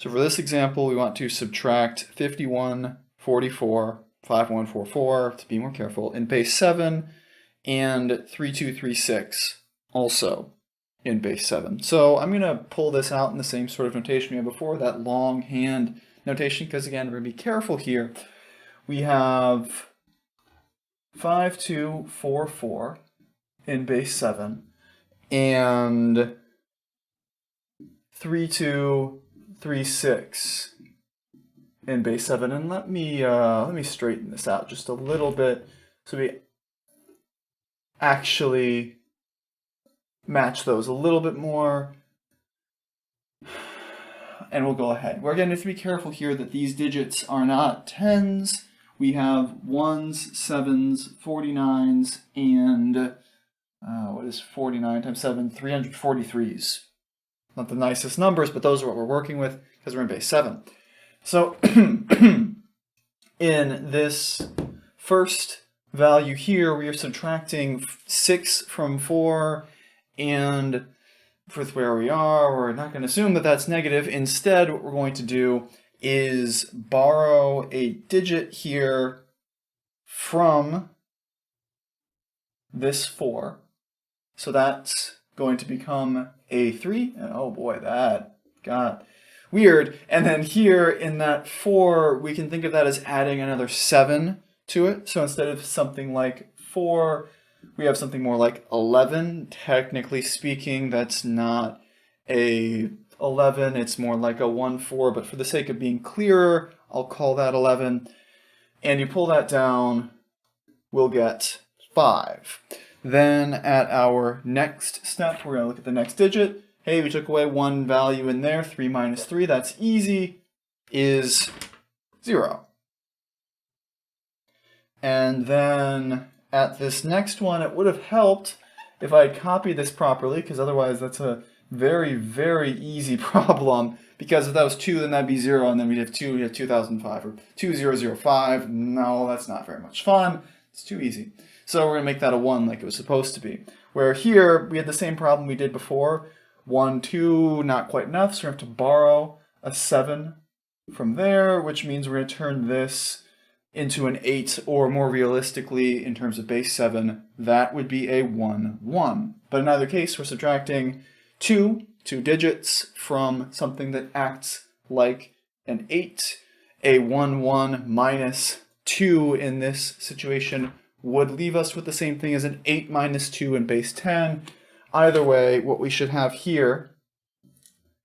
So for this example, we want to subtract 51, 44, 5144, to be more careful, in base 7, and 3236 also in base 7. So I'm going to pull this out in the same sort of notation we had before, that longhand notation, because again, we're going to be careful here. We have 5244 in base 7, and 3236 in base 7, and let me straighten this out just a little bit so we actually match those a little bit more, and we'll go ahead. We're going to have to be careful here that these digits are not tens. We have 1s, 7s, 49s, and what is 49 times 7? 343s. Not the nicest numbers, but those are what we're working with because we're in base 7. So in this first value here, we are subtracting 6 from 4, and with where we are, we're not going to assume that that's negative. Instead, what we're going to do is borrow a digit here from this 4. So that's going to become a 3. And oh boy, that got weird. And then here in that 4, we can think of that as adding another 7 to it. So instead of something like 4, we have something more like 11. Technically speaking, that's not a 11. It's more like a 1-4. But for the sake of being clearer, I'll call that 11. And you pull that down, we'll get 5. Then at our next step, we're going to look at the next digit. Hey, we took away one value in there. 3 minus 3, that's easy, is 0. And then at this next one, it would have helped if I had copied this properly, because otherwise that's a very, very easy problem. Because if that was 2, then that'd be 0, and then we'd have 2, we'd have 2005, or 2005. No, that's not very much fun. It's too easy. So we're going to make that a 1 like it was supposed to be. Where here, we had the same problem we did before. 1, 2, not quite enough, so we have to borrow a 7 from there, which means we're going to turn this into an 8, or more realistically, in terms of base 7, that would be a 1, 1. But in either case, we're subtracting two digits from something that acts like an 8. A 1, 1 minus 2 in this situation would leave us with the same thing as an 8 minus 2 in base 10. Either way, what we should have here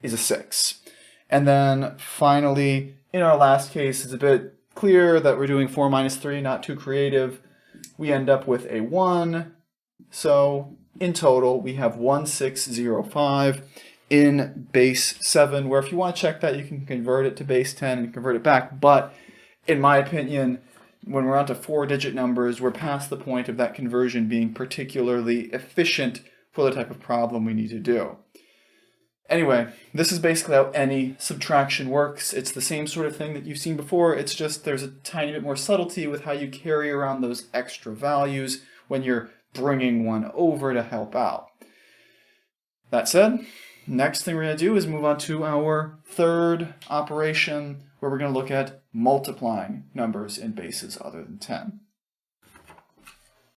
is a 6. And then finally, in our last case, it's a bit clear that we're doing 4 minus 3, not too creative. We end up with a 1. So in total, we have 1605 in base 7, where if you want to check that, you can convert it to base 10 and convert it back. But in my opinion, when we're on to 4-digit numbers, we're past the point of that conversion being particularly efficient for the type of problem we need to do. Anyway, this is basically how any subtraction works. It's the same sort of thing that you've seen before. It's just there's a tiny bit more subtlety with how you carry around those extra values when you're bringing one over to help out. That said, next thing we're going to do is move on to our third operation, where we're going to look at multiplying numbers in bases other than 10.